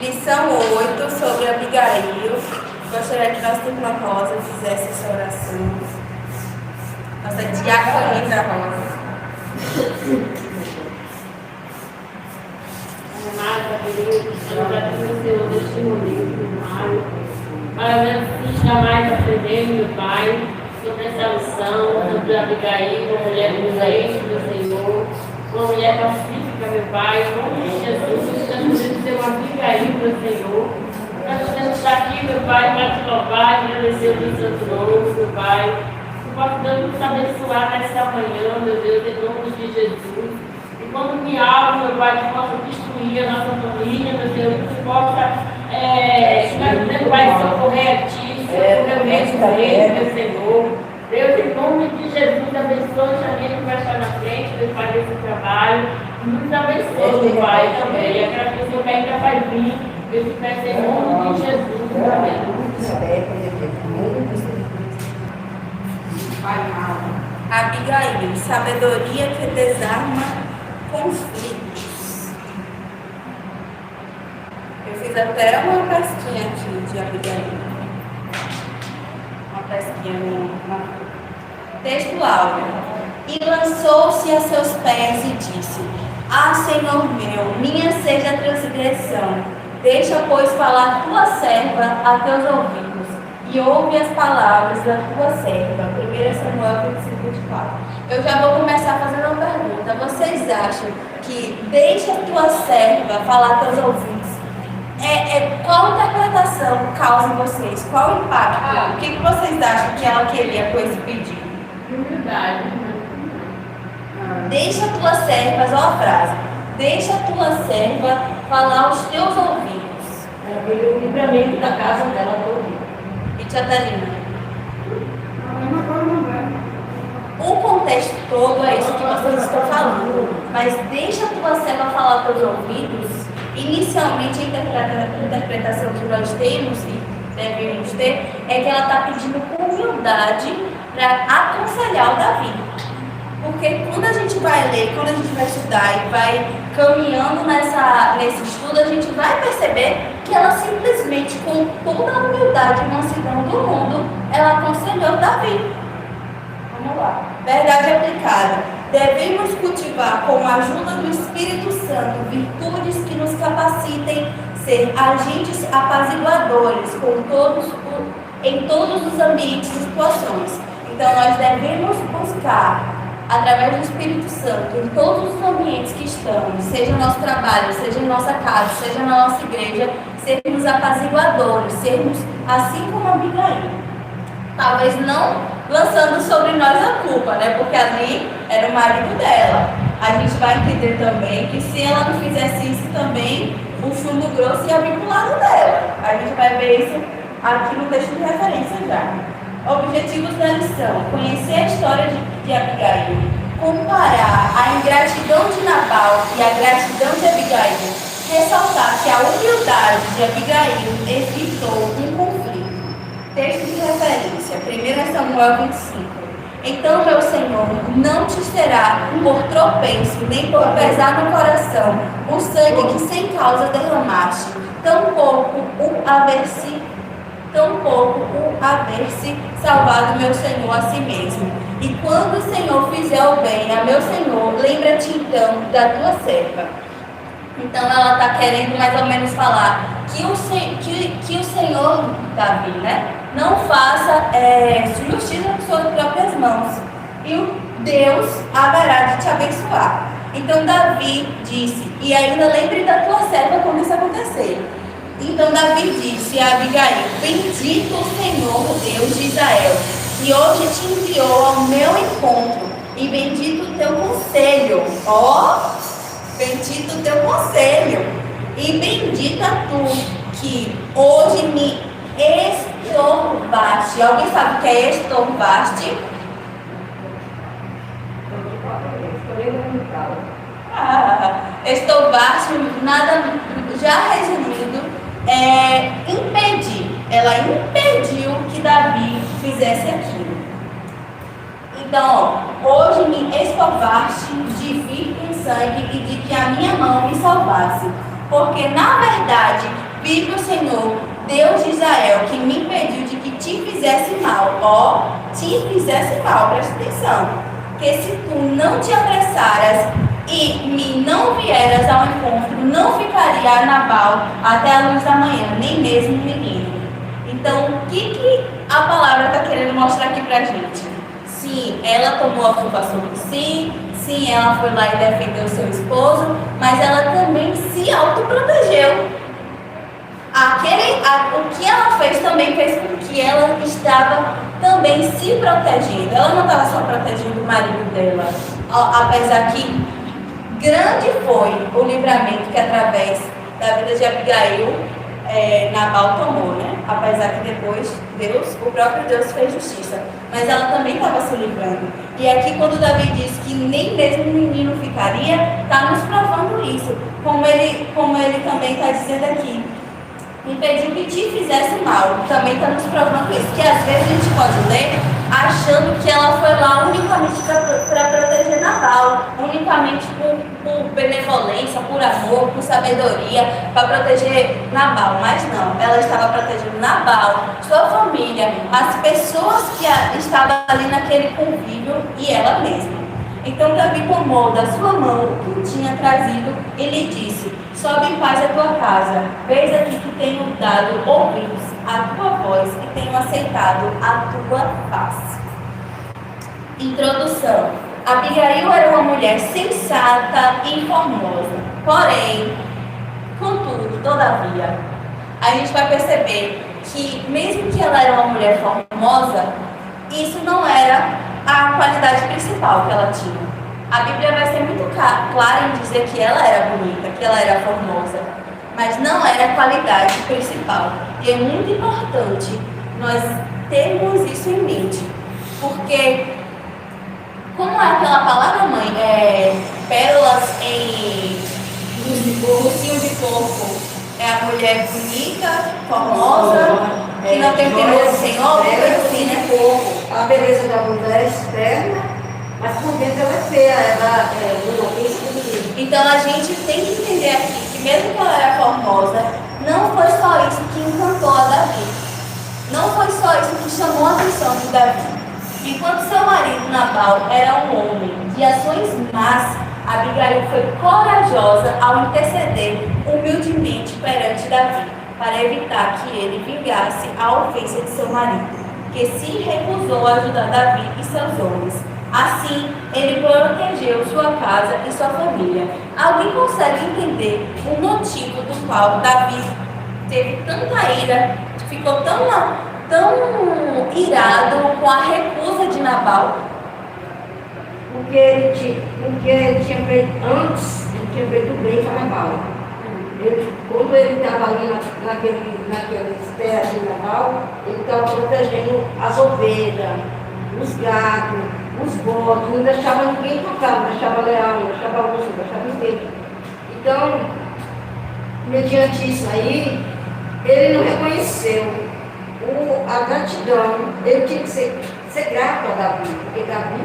Lição 8 sobre Abigail. Gostaria que nossa irmã Rosa fizesse essa oração. Nossa diaconisa Rosa. Amada Deus, obrigado pelo Senhor neste momento, Pai. Para não jamais aprender, meu Pai, sobre essa unção, sobre Abigail, uma mulher prudente do Senhor, uma mulher pacífica, meu Pai, em nome de Jesus, estamos podendo ser uma Abigail do Senhor. Nós podemos estar aqui, meu Pai, para te louvar e agradecer o teu santo nome, meu Pai. Que possa nos abençoar nesta manhã, meu Deus, em nome de Jesus. E quando me abro, meu Pai, que possa destruir a nossa família, meu Deus, que possa, meu Pai, socorrer a Ti, socorrer o meu Senhor. Deus, em nome de Jesus, abençoe também que vai estar na frente, meu Pai, desse trabalho. Nos abençoe, meu Pai, também. E aquela pessoa que ainda vai vir, eu te peço em nome de Jesus, amém. Abigail, sabedoria que desarma conflitos. Eu fiz até uma pesquinha aqui de Abigail. Uma pesquinha no texto áudio. E lançou-se a seus pés e disse: Ah, Senhor meu, minha seja a transgressão. Deixa, pois, falar tua serva a teus ouvidos, e ouve as palavras da tua serva. 1 Samuel 25:24. Eu já vou começar fazendo uma pergunta. Vocês acham que deixa a tua serva falar a teus ouvidos? Qual interpretação causa em vocês? Qual o impacto? O que vocês acham que ela queria com esse pedido? Humildade. Deixa a tua serva, olha a frase. Deixa a tua serva falar aos teus ouvidos. Ela veio o livramento da casa dela todo. E tia Thalina? O contexto todo é isso que vocês estão falando. Mas deixa a tua serva falar aos teus ouvidos. Inicialmente, a interpretação que nós temos e devemos ter é que ela está pedindo com humildade para aconselhar o Davi. Porque quando a gente vai ler, quando a gente vai estudar e vai caminhando nesse estudo, a gente vai perceber que ela simplesmente, com toda a humildade e mansidão do mundo, ela aconselhou Davi. Vamos lá. Verdade aplicada. Devemos cultivar, com a ajuda do Espírito Santo, virtudes que nos capacitem ser agentes apaziguadores em todos os ambientes e situações. Então, nós devemos buscar, através do Espírito Santo, em todos os ambientes que estamos, seja no nosso trabalho, seja em nossa casa, seja na nossa igreja, sermos apaziguadores, sermos assim como Abigail. Talvez não lançando sobre nós a culpa, né? Porque ali era o marido dela. A gente vai entender também que se ela não fizesse isso também, o chumbo grosso ia vir pro lado dela. A gente vai ver isso aqui no texto de referência já. Objetivos da lição: conhecer a história de Abigail, comparar a ingratidão de Nabal e a gratidão de Abigail, ressaltar que a humildade de Abigail evitou um conflito. Texto de referência, 1 Samuel 25. Então, meu Senhor, não te será por tropeço, nem por pesar no coração, o sangue que sem causa derramaste, tampouco o haver-se salvado meu Senhor a si mesmo. E quando o Senhor fizer o bem a meu Senhor, lembra-te então da tua serva. Então ela está querendo mais ou menos falar que o Senhor, Davi, né, não faça justiça com suas próprias mãos. E o Deus haverá de te abençoar. Então Davi disse, e ainda lembre da tua serva quando isso acontecer. Então Davi disse a Abigail: Bendito o Senhor, Deus de Israel, que hoje te enviou ao meu encontro, e bendito o teu conselho. Bendito o teu conselho, e bendita tu, que hoje me estorvaste. Alguém sabe o que é estorvaste? Estorvaste, nada, já resumindo, impedir. Ela impediu que Davi fizesse aquilo. Então, hoje me estorvaste de vir em sangue e de que a minha mão me salvasse. Porque, na verdade, Vive o Senhor, Deus de Israel, que me impediu de que te fizesse mal. Ó, te fizesse mal, presta atenção. Que se tu não te apressaras e me não vieras ao encontro, não ficaria Nabal até a luz da manhã, nem mesmo o menino. Então, o que a palavra está querendo mostrar aqui pra gente? Sim, ela tomou a culpa sobre si, sim, ela foi lá e defendeu seu esposo, mas ela também se autoprotegeu. O que ela fez também fez com que ela estava também se protegendo. Ela não estava só protegendo o marido dela, apesar que grande foi o livramento que através da vida de Abigail, Nabal tomou, né? Apesar que depois o próprio Deus fez justiça, mas ela também estava se livrando. E aqui quando Davi diz que nem mesmo o menino ficaria, está nos provando isso, como ele também está dizendo aqui. Impediu que te fizesse mal. Também está nos provando isso, que às vezes a gente pode ler achando que ela foi lá unicamente para proteger Nabal, unicamente por benevolência, por amor, por sabedoria, para proteger Nabal, mas não, ela estava protegendo Nabal, sua família, as pessoas que estavam ali naquele convívio e ela mesma. Então Davi tomou da sua mão o que tinha trazido e lhe disse: sobe em paz a tua casa, vês aqui que tenho dado ouvidos à tua voz e tenho aceitado a tua face. Introdução. Abigail era uma mulher sensata e formosa, porém, contudo, todavia, a gente vai perceber que mesmo que ela era uma mulher formosa, isso não era a qualidade principal que ela tinha. A Bíblia vai ser muito clara em dizer que ela era bonita, que ela era formosa, mas não era a qualidade principal. E é muito importante nós termos isso em mente, porque como é aquela palavra mãe, pérolas em focinho de porco, é a mulher bonita, formosa, que não tem beleza sem obra, assim, né? A beleza da mulher é externa, mas por dentro ela é feia, ela não pensa. Então a gente tem que entender aqui que mesmo que ela era formosa, não foi só isso que encantou a Davi. Não foi só isso que chamou a atenção de Davi. Enquanto seu marido Nabal era um homem de ações más, Abigail foi corajosa ao interceder humildemente perante Davi, para evitar que ele vingasse a ofensa de seu marido, que se recusou a ajudar Davi e seus homens. Assim, ele protegeu sua casa e sua família. Alguém consegue entender o motivo do qual Davi teve tanta ira, ficou tão irado com a recusa de Nabal? Porque ele tinha feito antes, ele tinha feito bem para Nabal. Quando ele estava ali naquele terra de Nabal, ele estava protegendo as ovelhas, os gatos, os bodes, não deixava ninguém tocar, não deixava leão, não deixava urso, não deixava ninguém. Então, mediante isso aí, ele não reconheceu a gratidão, ele tinha que ser grato a Davi, porque Davi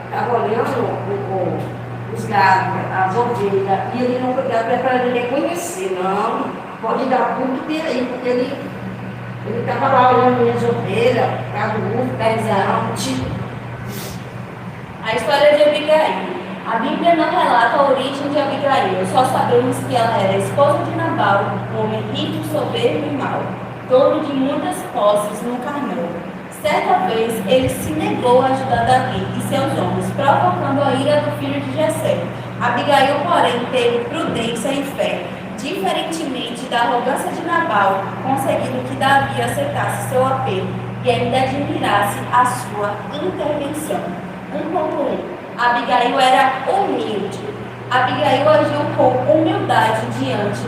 estava olhando os gatos, as ovelhas, e ele não foi para ele reconhecer, não, pode dar tudo que tem aí, porque ele estava lá olhando minhas ovelhas, gado, Exato. A história de Abigail. A Bíblia não relata a origem de Abigail, só sabemos que ela era esposa de Nabal, um homem rico, soberbo e mau, dono de muitas posses no Carmelo. Certa vez, ele se negou a ajudar Davi e seus homens, provocando a ira do filho de Jessé. Abigail, porém, teve prudência e fé, diferentemente da arrogância de Nabal, conseguindo que Davi aceitasse seu apelo e ainda admirasse a sua intervenção. 1.1. Abigail era humilde. Abigail agiu com humildade diante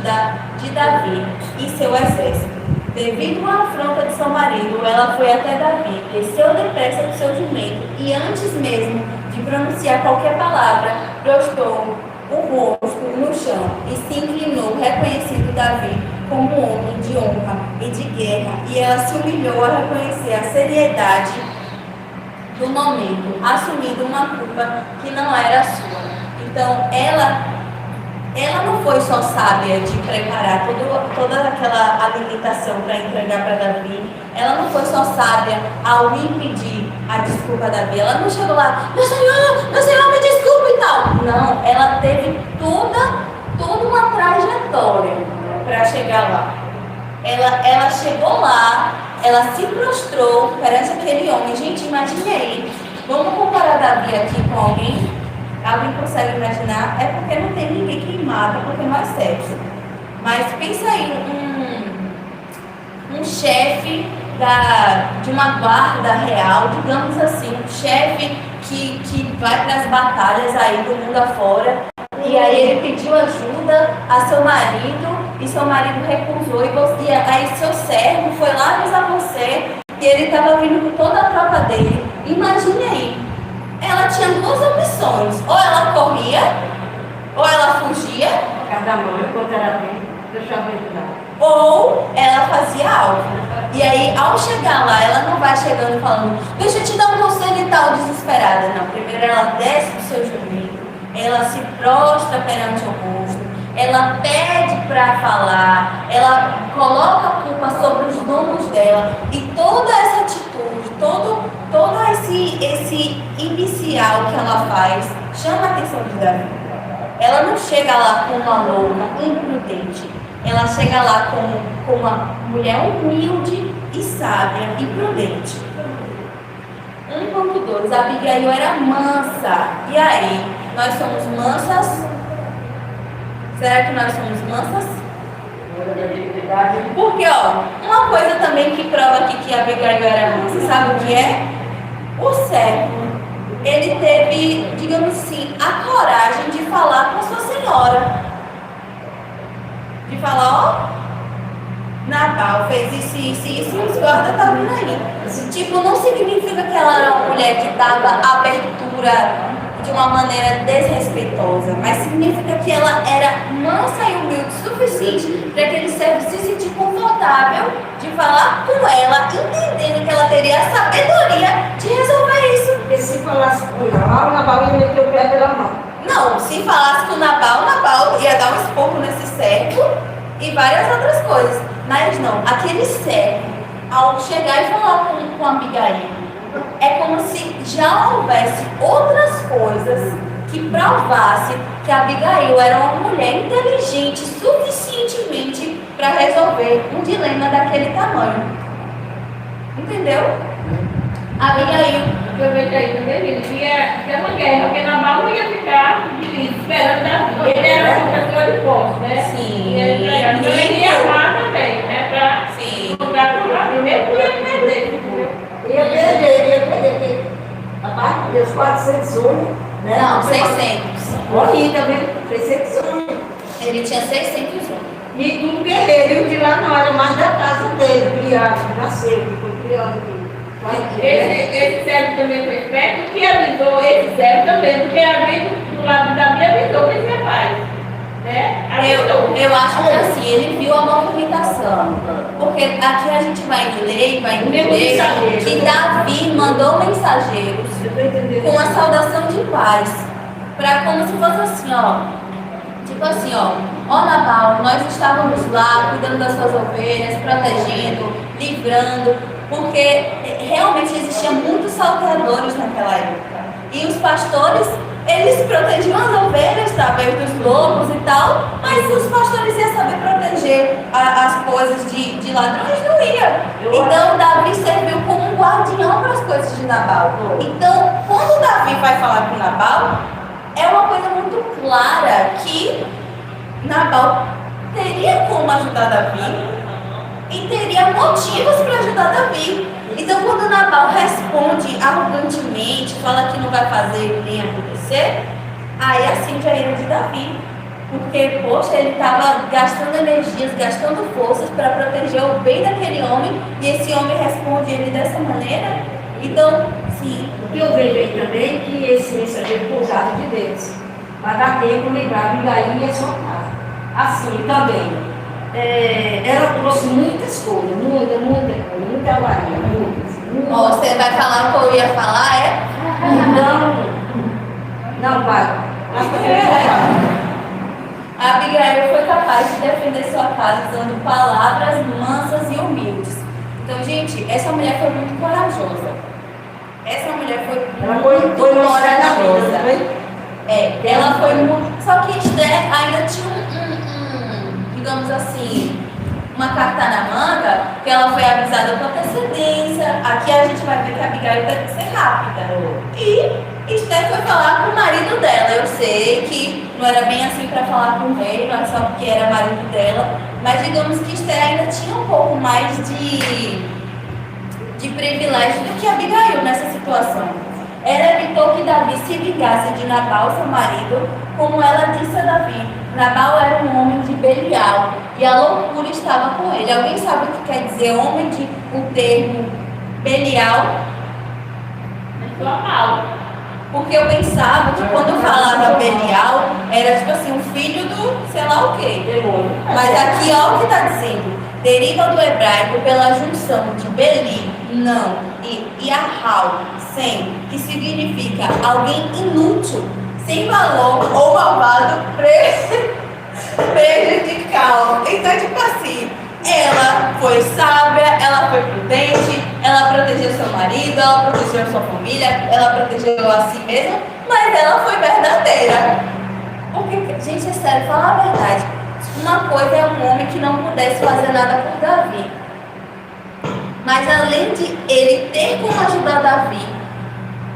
de Davi e seu exército. Devido à afronta de seu marido, ela foi até Davi, desceu depressa do seu jumento e antes mesmo de pronunciar qualquer palavra, prostrou o rosto no chão e se inclinou, reconhecendo Davi como homem de honra e de guerra, e ela se humilhou a reconhecer a seriedade do momento, assumindo uma culpa que não era sua. Então, ela ela não foi só sábia de preparar toda aquela alimentação para entregar para Davi. Ela não foi só sábia ao impedir a desculpa da Davi. Ela não chegou lá, meu senhor, me desculpa e tal. Não, ela teve toda uma trajetória para chegar lá. Ela chegou lá, ela se prostrou perante aquele homem. Gente, imagine aí. Vamos comparar Davi aqui com alguém? Alguém consegue imaginar? É porque não tem ninguém que mata, porque não é sexo. Mas pensa aí, um chefe de uma guarda real, digamos assim, um chefe que vai para as batalhas aí do mundo afora. E aí ele pediu ajuda a seu marido, e seu marido recusou, e aí seu servo foi lá avisar você, e ele estava vindo com toda a tropa dele. Imagine aí. Ela tinha duas opções, ou ela corria, ou ela fugia. Cada mãe, quando era bem, deixava ele lá. Ou ela fazia algo. E aí, ao chegar lá, ela não vai chegando falando, deixa eu te dar um conselho e tal, desesperada. Não, primeiro ela desce do seu joelho, ela se prostra perante o rosto, ela pede para falar, ela coloca a culpa sobre os donos dela. E toda essa atitude, todo esse inicial que ela faz, chama a atenção de Davi. Ela não chega lá como uma louca, imprudente. Ela chega lá como uma mulher humilde e sábia e prudente. 1.2. Abigail era mansa. E aí? Nós somos mansas? Será que nós somos mansas? Porque, uma coisa também que prova aqui que Abigail era mansa, sabe o que é? O servo. Ele teve, digamos assim, a coragem de falar com a sua senhora. De falar, Nabal fez isso, e os guardas estavam vindo aí. Tipo, não significa que ela era uma mulher que dava abertura de uma maneira desrespeitosa, mas significa que ela era mansa e humilde o suficiente para aquele servo se sentir confortável de falar com ela, entendendo que ela teria a sabedoria de resolver isso. Porque se falasse com Nabal ia meter o pé pela mão. Não, se falasse com Nabal ia dar um esporro nesse servo e várias outras coisas. Mas não, aquele servo, ao chegar e falar com Abigail, é como se já houvesse outras coisas que provassem que Abigail era uma mulher inteligente suficientemente para resolver um dilema daquele tamanho. Entendeu? Abigail. Aproveita aí também, ele ia ter uma guerra, porque Nabal não ia ficar esperando Davi. Ele era uma pessoa de posse, né? Sim. E ele ia amar também, né? Para lutar com Davi. Primeiro que ia perder, Ia perder, a parte dos 400 homens, né? Não, 600. Morri também, 600 homens. Ele tinha 600 homens. E tudo guerreiro, e o de lá não era mais da casa dele, criado, nasceu, foi criado aqui. esse servo também foi esperto, que avisou esse servo também, porque alguém do lado de Davi avisou que ele faz. Né? Eu acho que assim, ele viu a movimentação. Porque aqui a gente vai ler e vai entender que Davi mandou mensageiros com a saudação de paz. Para como se fosse assim, tipo assim, ó Nabal, nós estávamos lá cuidando das suas ovelhas, protegendo, livrando, porque realmente existiam muitos salteadores naquela época. E os pastores, eles protegiam as ovelhas através dos lobos e tal, mas os pastores iam saber proteger as coisas de ladrões? Não ia. Então Davi serviu como um guardião para as coisas de Nabal. Então, quando Davi vai falar com Nabal, é uma coisa muito clara que Nabal teria como ajudar Davi e teria motivos para ajudar Davi. Então, quando Nabal responde arrogantemente, fala que não vai fazer nem acontecer, aí acende a ira de Davi. Porque, poxa, ele estava gastando energias, gastando forças para proteger o bem daquele homem, e esse homem responde ele dessa maneira. Então, sim. O que eu vejo aí também é que esse mensageiro foi usado de Deus. Para dar tempo, lembrar Abigail e a sua casa. Assim também. Ela trouxe muitas coisas, muita avaria, muitas. Você vai falar o que eu ia falar, Não, vai. Abigail foi capaz de defender sua casa usando palavras mansas e humildes. Então, gente, essa mulher foi muito corajosa. Ela foi muito corajosa. Ela foi muito. Só que Esther ainda tinha digamos assim, uma carta na manga, que ela foi avisada com antecedência. Aqui a gente vai ver que a Abigail deve ser rápida. E Esther foi falar com o marido dela. Eu sei que não era bem assim para falar com o rei, não é só porque era marido dela, mas digamos que Esther ainda tinha um pouco mais de privilégio do que Abigail nessa situação. Ela evitou que Davi se vingasse de Nabal, seu marido, como ela disse a Davi. Nabal era um homem de Belial e a loucura estava com ele. Alguém sabe o que quer dizer o termo Belial? Porque eu pensava que quando eu falava Belial, era tipo assim, um filho do sei lá o quê. Mas aqui, olha o que está dizendo. Deriva do hebraico pela junção de Beli, não, e Ahal, sem, que significa alguém inútil, sem valor ou malvado, prejudicial. Então, tipo assim, ela foi sábia, ela foi prudente, ela protegeu seu marido, ela protegeu sua família, ela protegeu a si mesma, mas ela foi verdadeira. Porque, gente, é sério, fala a verdade. Uma coisa é um homem que não pudesse fazer nada por Davi. Mas além de ele ter como ajudar Davi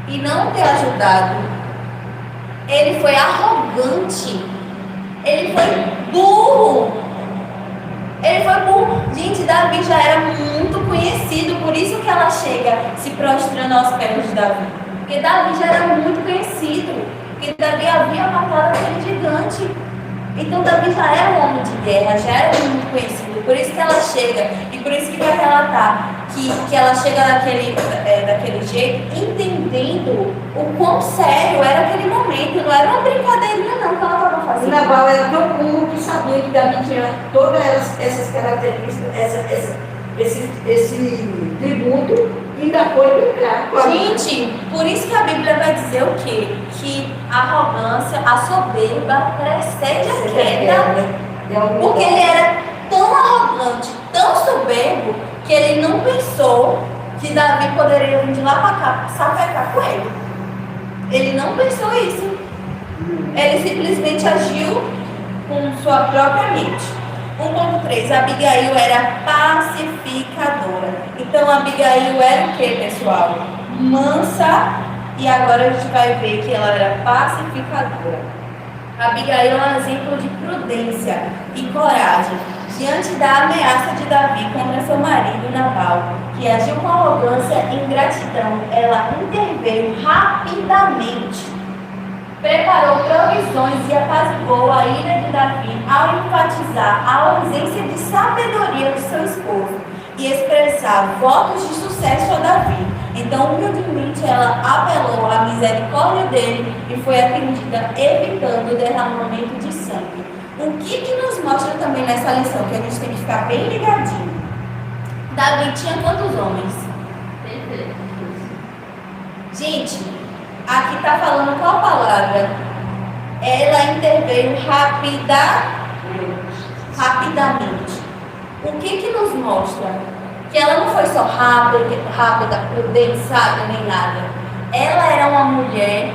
e não ter ajudado, ele foi arrogante. Ele foi burro. Gente, Davi já era muito conhecido, por isso que ela chega se prostrando aos pés de Davi. Porque Davi já era muito conhecido. Porque Davi havia matado aquele gigante. Então Davi já era um homem de guerra, já era muito conhecido. Por isso que ela chega, e por isso que vai relatar que ela chega daquele jeito, entendendo o quão sério era aquele momento. Não era uma brincadeirinha não que ela estava fazendo. Nabal era tão burro que sabia que Davi tinha todas essas características, esse tributo, e ainda foi brincar. Gente, por isso que a Bíblia vai dizer o quê? Que a arrogância, a soberba precede a queda. Porque ele era tão arrogante, tão soberbo, que ele não pensou que Davi poderia vir de lá para cá sapecar com ele. Ele não pensou isso. Ele simplesmente agiu com sua própria mente. 1.3. Abigail era pacificadora. Então Abigail era o que, pessoal? Mansa. E agora a gente vai ver que ela era pacificadora. Abigail é um exemplo de prudência e coragem diante da ameaça de Davi contra seu marido Nabal, que agiu com arrogância e ingratidão. Ela interveio rapidamente, preparou provisões e apaziguou a ira de Davi ao enfatizar a ausência de sabedoria do seu esposo e expressar votos de sucesso a Davi. Então, humildemente, ela apelou à misericórdia dele e foi atendida, evitando o derramamento de sangue. O que nos mostra também nessa lição, que a gente tem que ficar bem ligadinho? Davi tinha quantos homens? Gente, aqui está falando qual palavra? Ela interveio rapidamente. O que nos mostra? Que ela não foi só rápida, prudente, sábia, nem nada. Ela era uma mulher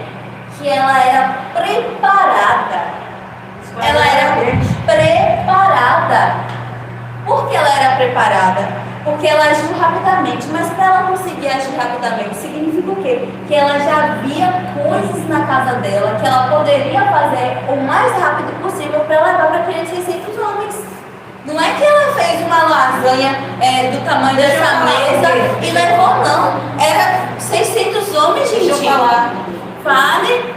que ela era preparada. Ela era preparada. Por que ela era preparada? Porque ela agiu rapidamente. Mas para ela conseguir agir rapidamente, significa o quê? Que ela já via coisas na casa dela que ela poderia fazer o mais rápido possível para levar para aqueles 600 homens. Não é que ela fez uma lasanha do tamanho dessa mesa e levou, não. Era 600 homens, gente. Deixa eu falar. Fale.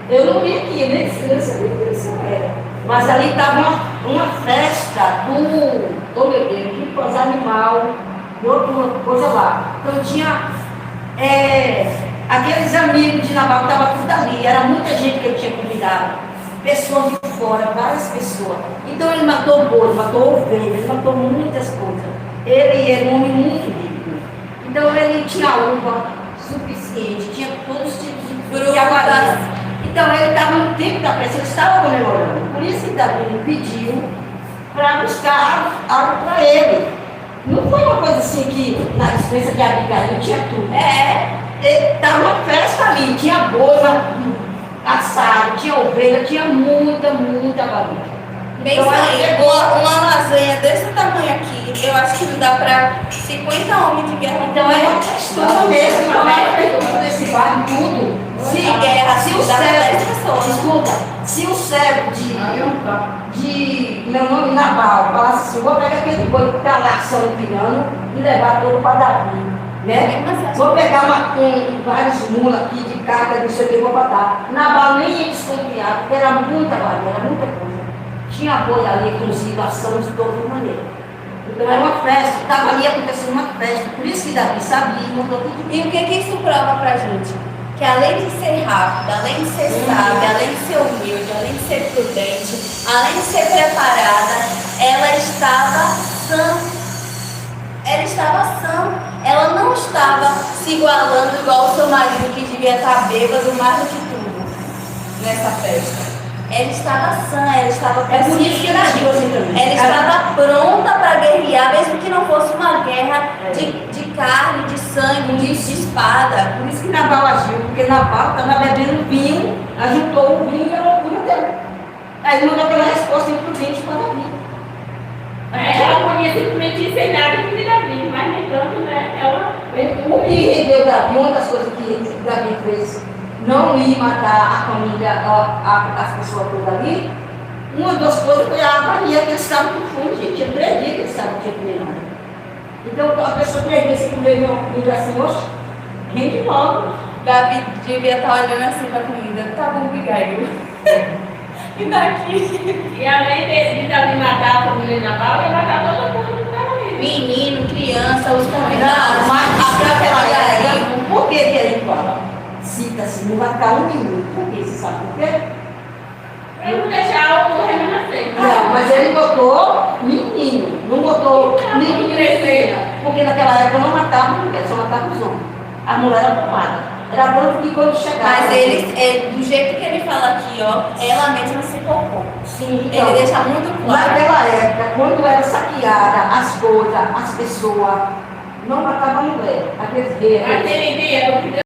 Eu não vi aqui, nem sei se era. Mas ali estava uma festa de coisa animal, de outra coisa lá. Então tinha aqueles amigos de Nabal que estavam tudo ali. Era muita gente que ele tinha convidado. Pessoas de fora, várias pessoas. Então ele matou boi, matou ovelha, ele matou muitas coisas. Ele era um homem muito rico. Então ele tinha uva suficiente, tinha todos os tipos de frutas. Então ele estava no tempo da festa, ele estava comemorando. Por isso que Davi pediu para buscar algo para ele. Não foi uma coisa assim que na dispensa de Abigail tinha tudo. Estava uma festa ali, tinha boi assado, tinha ovelha, tinha muita bagunça. Bem Então, aí, uma lasanha desse tamanho aqui, eu acho que não dá para 50 homens de guerra. Então é uma questão mesmo, tudo esse barco, tudo. Se guerra, se o dá pra 10 servo, pessoas. escuta, se o servo de meu nome Nabal falasse assim, vou pegar aquele boi que está lá piano e levar todo para Davi, né? Vou pegar vários mulas aqui de carga, não sei o que, vou botar. Nabal nem ia desconfiar, porque era muita varia, era muita coisa. Tinha boi ali, inclusive, ação de toda maneira. Então era uma festa, estava ali acontecendo uma festa, por isso que Davi sabia, montou tudo. E o que isso prova pra gente? Que além de ser rápida, além de ser sábia, além de ser humilde, além de ser prudente, além de ser preparada, ela estava sã. Ela estava sã. Ela não estava se igualando igual o seu marido que devia estar bêbado mais do que tudo nessa festa. Ela estava sã, ela estava bonito que ela agiu assim também. Ela estava pronta para guerrear, mesmo que não fosse uma guerra de carne, de sangue, de espada. Por isso que Nabal agiu, porque Nabal estava bebendo vinho, ajuntou o vinho e a loucura dele. Aí mandou aquela resposta imprudente para Davi. Ela podia simplesmente ensinar o que Davi, mas nem tanto, né? O que rendeu Davi, uma das coisas que Davi fez, não ir matar a família, as pessoas todas ali, uma das coisas foi a agonia que eles estavam com fome, gente. Tinha 3 dias que eles estavam sem comer nada. Então a pessoa 3 dias sem comer uma comida assim, oxe, rende logo. Davi devia estar olhando assim para a comida. Tá bom, Abigail. E daqui? E além de Davi matar a família de Nabal, ia matar todo mundo que estava ali. Menino, criança, os Não, convidados. mas A própria Abigail. por que ele fala? Cita-se, não vai ficar um minuto. Por quê? Você sabe por quê? Para não deixar o remanescente. Não, mas ele botou menino, não botou nem crescer. Porque naquela época não matava mulher, só matava os homens. A mulher era pomada. Era tanto que quando chegava. Mas ele, do jeito que ele fala aqui, ó, ela mesma se poupou. Sim, então, Ele deixa muito claro. naquela época, quando era saqueada as coisas, as pessoas, não matavam a mulher. Aqueles guerreiros. Aquele dia,